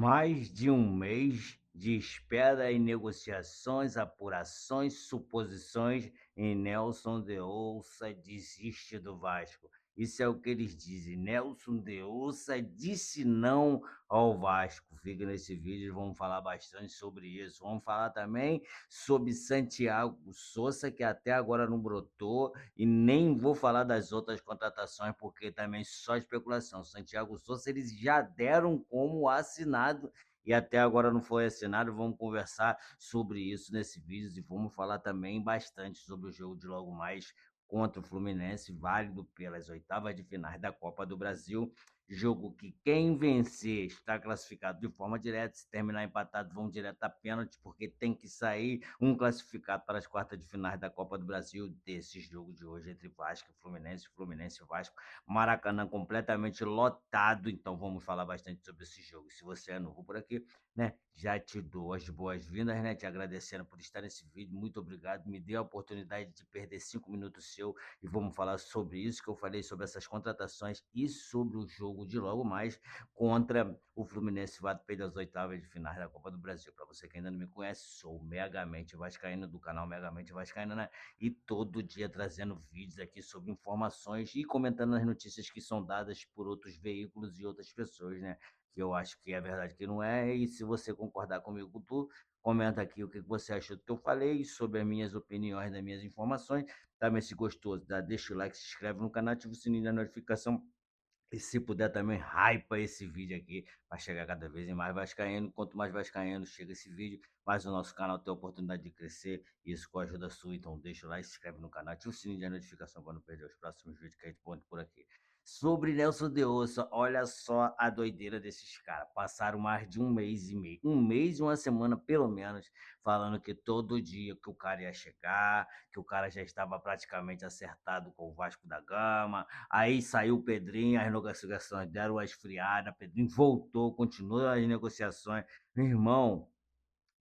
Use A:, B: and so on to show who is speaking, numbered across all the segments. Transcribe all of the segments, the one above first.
A: Mais de um mês de espera e negociações, apurações, suposições e Nelson de Ouça desiste do Vasco. Isso é o que eles dizem. Nelson de Ouça disse não ao Vasco. Fica nesse vídeo, vamos falar bastante sobre isso. Vamos falar também sobre Santiago Souza, que até agora não brotou, e nem vou falar das outras contratações, porque também só especulação. Santiago Souza, eles já deram como assinado e até agora não foi assinado. Vamos conversar sobre isso nesse vídeo e vamos falar também bastante sobre o jogo de logo mais contra o Fluminense, válido pelas oitavas de finais da Copa do Brasil. Jogo que quem vencer está classificado de forma direta. Se terminar empatado, vão direto a pênalti, porque tem que sair um classificado para as quartas de finais da Copa do Brasil desse jogo de hoje entre Vasco e Fluminense, Fluminense e Vasco. Maracanã completamente lotado, então vamos falar bastante sobre esse jogo. Se você é novo por aqui, né, já te dou as boas-vindas, né, te agradecendo por estar nesse vídeo. Muito obrigado, me dê a oportunidade de perder 5 minutos seu e vamos falar sobre isso que eu falei, sobre essas contratações e sobre o jogo de logo mais contra o Fluminense pelas oitavas de finais da Copa do Brasil. Para você que ainda não me conhece, sou Megamente Vascaíno, do canal Megamente Vascaíno, né? E todo dia trazendo vídeos aqui sobre informações e comentando as notícias que são dadas por outros veículos e outras pessoas, né? Que eu acho que é verdade, que não é. E se você concordar comigo, tu comenta aqui o que você achou do que eu falei, sobre as minhas opiniões, das minhas informações. Também, se gostou, deixa o like, se inscreve no canal, ativa o sininho da notificação. E se puder também, hypa esse vídeo aqui para chegar cada vez mais vascaíno. Quanto mais vascaíno chega esse vídeo, mais o nosso canal tem a oportunidade de crescer. Isso com a ajuda sua. Então deixa o like, se inscreve no canal, ativa o sininho de notificação para não perder os próximos vídeos que a gente põe por aqui. Sobre Nelson de Ossa, olha só a doideira desses caras. Passaram mais de um mês e meio, um mês e uma semana pelo menos, falando que todo dia que o cara ia chegar, que o cara já estava praticamente acertado com o Vasco da Gama. Aí saiu o Pedrinho, as negociações deram uma esfriada, Pedrinho voltou, continuou as negociações. Meu irmão,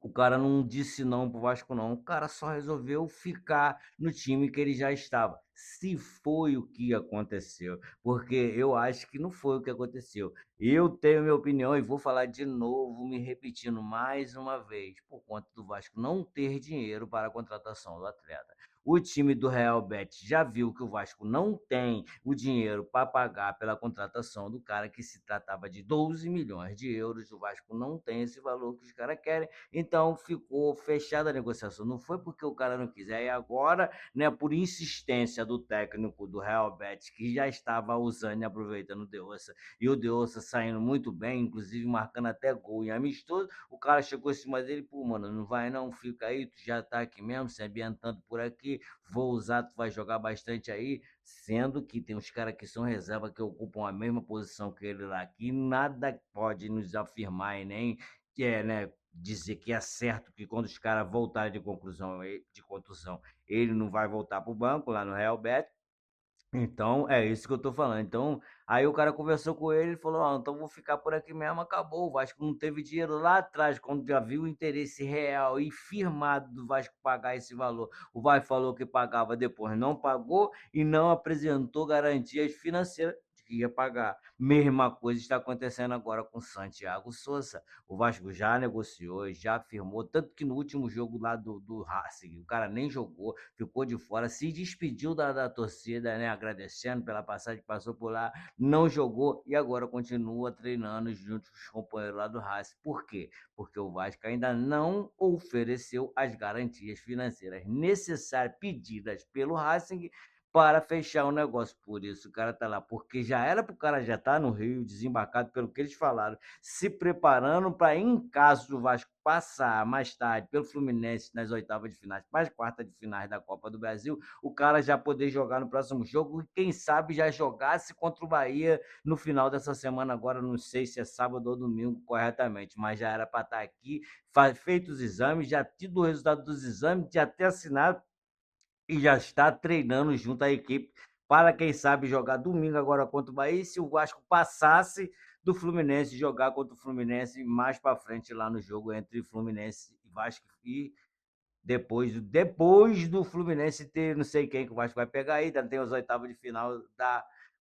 A: o cara não disse não pro Vasco, não. O cara só resolveu ficar no time que ele já estava. Se foi o que aconteceu, porque eu acho que não foi o que aconteceu. Eu tenho minha opinião e vou falar de novo, me repetindo mais uma vez, por conta do Vasco não ter dinheiro para a contratação do atleta. O time do Real Betis já viu que o Vasco não tem o dinheiro para pagar pela contratação do cara, que se tratava de 12 milhões de euros. O Vasco não tem esse valor que os caras querem, então ficou fechada a negociação. Não foi porque o cara não quiser. E agora, né, por insistência do técnico do Real Betis, que já estava usando e aproveitando o Deossa, e o Deossa saindo muito bem, inclusive marcando até gol em amistoso, o cara chegou em cima dele, pô, mano, não vai não, fica aí, tu já tá aqui mesmo, se ambientando por aqui, vou usar, tu vai jogar bastante aí, sendo que tem uns caras que são reserva, que ocupam a mesma posição que ele lá, que nada pode nos afirmar e nem né, dizer que é certo que quando os caras voltarem de contusão, ele não vai voltar para o banco lá no Real Betis. Então, é isso que eu tô falando. Então, aí o cara conversou com ele e falou: "Ah, então vou ficar por aqui mesmo, acabou. O Vasco não teve dinheiro lá atrás, quando já viu o interesse real e firmado do Vasco pagar esse valor. O Vasco falou que pagava, depois não pagou e não apresentou garantias financeiras de que ia pagar. Mesma coisa está acontecendo agora com Santiago Souza. O Vasco já negociou, já firmou, tanto que no último jogo lá do Racing, o cara nem jogou, ficou de fora, se despediu da torcida, né, agradecendo pela passagem que passou por lá, não jogou e agora continua treinando junto com os companheiros lá do Racing. Por quê? Porque o Vasco ainda não ofereceu as garantias financeiras necessárias pedidas pelo Racing para fechar o negócio. Por isso o cara tá lá, porque já era para o cara já estar no Rio, desembarcado, pelo que eles falaram, se preparando para, em caso do Vasco passar mais tarde pelo Fluminense nas oitavas de finais, para as quartas de finais da Copa do Brasil, o cara já poder jogar no próximo jogo e quem sabe já jogasse contra o Bahia no final dessa semana. Agora não sei se é sábado ou domingo corretamente, mas já era para estar aqui, feito os exames, já tido o resultado dos exames, já ter assinado e já está treinando junto à equipe para, quem sabe, jogar domingo agora contra o Bahia. E se o Vasco passasse do Fluminense, jogar contra o Fluminense mais para frente lá no jogo entre Fluminense e Vasco, e depois do Fluminense ter não sei quem que o Vasco vai pegar aí, ainda tem as oitavas de final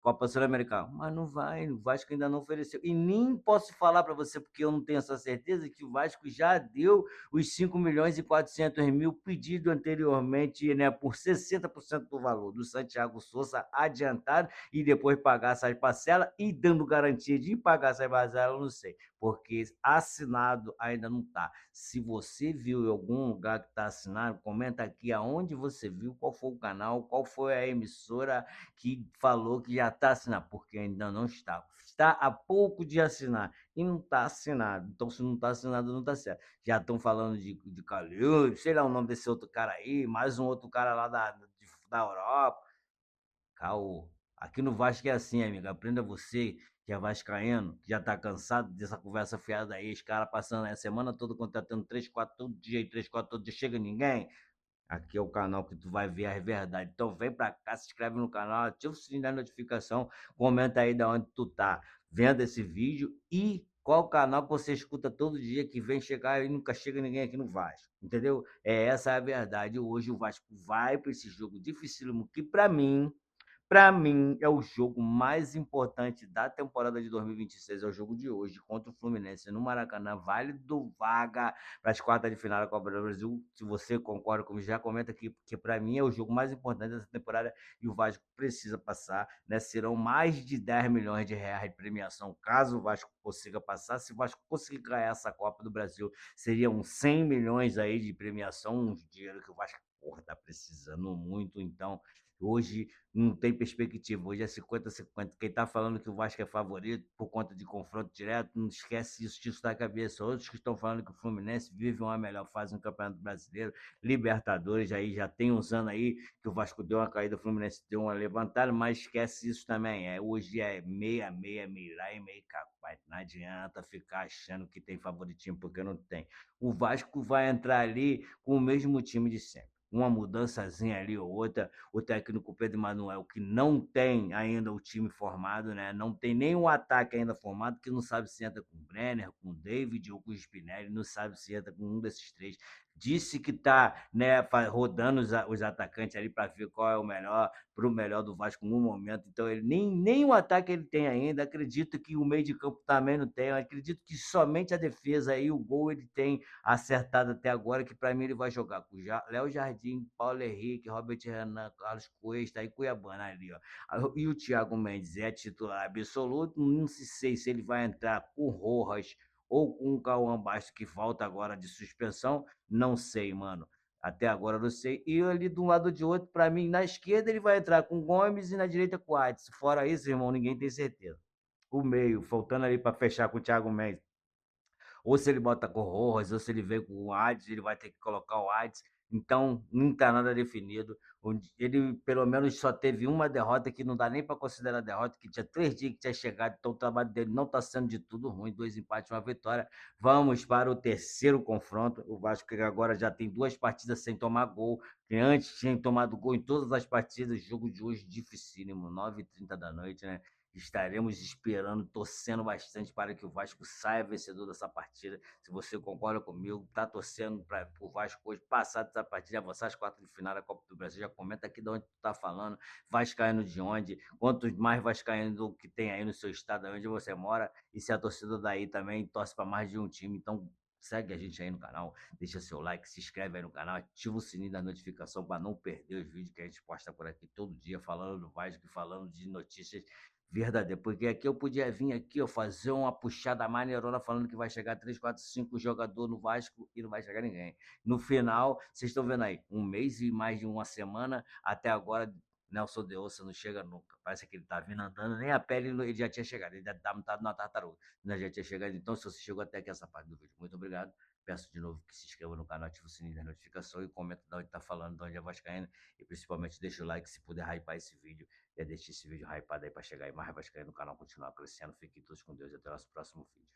A: Copa Sul-Americana, mas não vai, o Vasco ainda não ofereceu. E nem posso falar para você, porque eu não tenho essa certeza, que o Vasco já deu os 5.400.000 pedido anteriormente, né, por 60% do valor do Santiago Souza adiantado e depois pagar essas parcelas e dando garantia de pagar essas parcelas, eu não sei, porque assinado ainda não está. Se você viu em algum lugar que está assinado, comenta aqui aonde você viu, qual foi o canal, qual foi a emissora que falou que já está assinado, porque ainda não está. Está a pouco de assinar e não está assinado. Então, se não está assinado, não está certo. Já estão falando de Calil, sei lá o nome desse outro cara aí, mais um outro cara lá da Europa. Caô. Aqui no Vasco é assim, amigo. Aprenda você, que é vascaíno, que já tá cansado dessa conversa fiada aí, os caras passando a semana toda contratando 3, 4 todo dia e 3, 4 todo dia, chega ninguém. Aqui é o canal que tu vai ver a verdade. Então vem pra cá, se inscreve no canal, ativa o sininho da notificação, comenta aí de onde tu tá vendo esse vídeo e qual canal que você escuta todo dia que vem chegar e nunca chega ninguém aqui no Vasco, entendeu? Essa é a verdade. Hoje o Vasco vai para esse jogo dificílimo que para mim, é o jogo mais importante da temporada de 2026, é o jogo de hoje contra o Fluminense no Maracanã, válido vaga para as quartas de final da Copa do Brasil. Se você concorda comigo, já comenta aqui, porque para mim é o jogo mais importante dessa temporada e o Vasco precisa passar, né? Serão mais de 10 milhões de reais de premiação caso o Vasco consiga passar. Se o Vasco conseguir ganhar essa Copa do Brasil, seriam 100 milhões aí de premiação, um dinheiro que o Vasco porra, tá precisando muito, então hoje não tem perspectiva. Hoje é 50-50. Quem está falando que o Vasco é favorito por conta de confronto direto, não esquece isso, tira isso da cabeça. Outros que estão falando que o Fluminense vive uma melhor fase no Campeonato Brasileiro, Libertadores, aí já tem uns anos aí que o Vasco deu uma caída, o Fluminense deu uma levantada, mas esquece isso também. Hoje é meia, meia, meia e meio capaz. Não adianta ficar achando que tem favoritismo, porque não tem. O Vasco vai entrar ali com o mesmo time de sempre. Uma mudançazinha ali ou outra, o técnico Pedro Manuel, que não tem ainda o time formado, né? Não tem nenhum ataque ainda formado, que não sabe se entra com o Brenner, com o David ou com o Spinelli, não sabe se entra com um desses três. Disse que está, né, rodando os atacantes ali para ver qual é o melhor, para o melhor do Vasco no momento. Então, ele nem o ataque ele tem ainda. Acredito que o meio de campo também não tem. Eu acredito que somente a defesa e o gol ele tem acertado até agora, que para mim ele vai jogar com Léo Jardim, Paulo Henrique, Robert Renan, Carlos Cuesta e Cuiabana ali, ó. E o Thiago Mendes é titular absoluto, não sei se ele vai entrar com Rojas ou com o Cauã Baixo, que volta agora de suspensão, não sei, mano. Até agora eu não sei. E ali de um lado ou de outro, para mim, na esquerda ele vai entrar com Gomes e na direita com o Adson. Fora isso, irmão, ninguém tem certeza. O meio, faltando ali para fechar com o Thiago Mendes, ou se ele bota com o Rojas, ou se ele vem com o Hades, ele vai ter que colocar o Hades. Então, não está nada definido. Ele, pelo menos, só teve uma derrota que não dá nem para considerar derrota, que tinha 3 dias que tinha chegado, então o trabalho dele não está sendo de tudo ruim. 2 empates, uma vitória. Vamos para o terceiro confronto. O Vasco que agora já tem 2 partidas sem tomar gol, que antes tinha tomado gol em todas as partidas. Jogo de hoje dificílimo, 9h30 da noite, né? Estaremos esperando, torcendo bastante para que o Vasco saia vencedor dessa partida. Se você concorda comigo, está torcendo para o Vasco hoje passar dessa partida, avançar as quartas de final da Copa do Brasil. Já comenta aqui de onde tu está falando, vascaíno de onde, quantos mais vascaíno que tem aí no seu estado, onde você mora, e se a torcida daí também torce para mais de um time. Então, segue a gente aí no canal, deixa seu like, se inscreve aí no canal, ativa o sininho da notificação para não perder os vídeos que a gente posta por aqui todo dia, falando do Vasco e falando de notícias verdadeiro, porque aqui eu podia vir aqui, ó, fazer uma puxada maneirona falando que vai chegar 3, 4, 5 jogadores no Vasco e não vai chegar ninguém. No final, vocês estão vendo aí, um mês e mais de uma semana, até agora, Nelson de Ossa não chega nunca. Parece que ele tá vindo andando, nem a pele ele já tinha chegado, ele deve estar montado na tartaruga, né? Já tinha chegado. Então, se você chegou até aqui essa parte do vídeo, muito obrigado. Peço de novo que se inscreva no canal, ative o sininho da notificação e comenta de onde tá falando, de onde é Vascaíno. E principalmente deixa o like se puder hypar esse vídeo. Já deixe esse vídeo hypado aí para chegar aí mais vascaíno no canal, continuar crescendo. Fiquem todos com Deus e até o nosso próximo vídeo.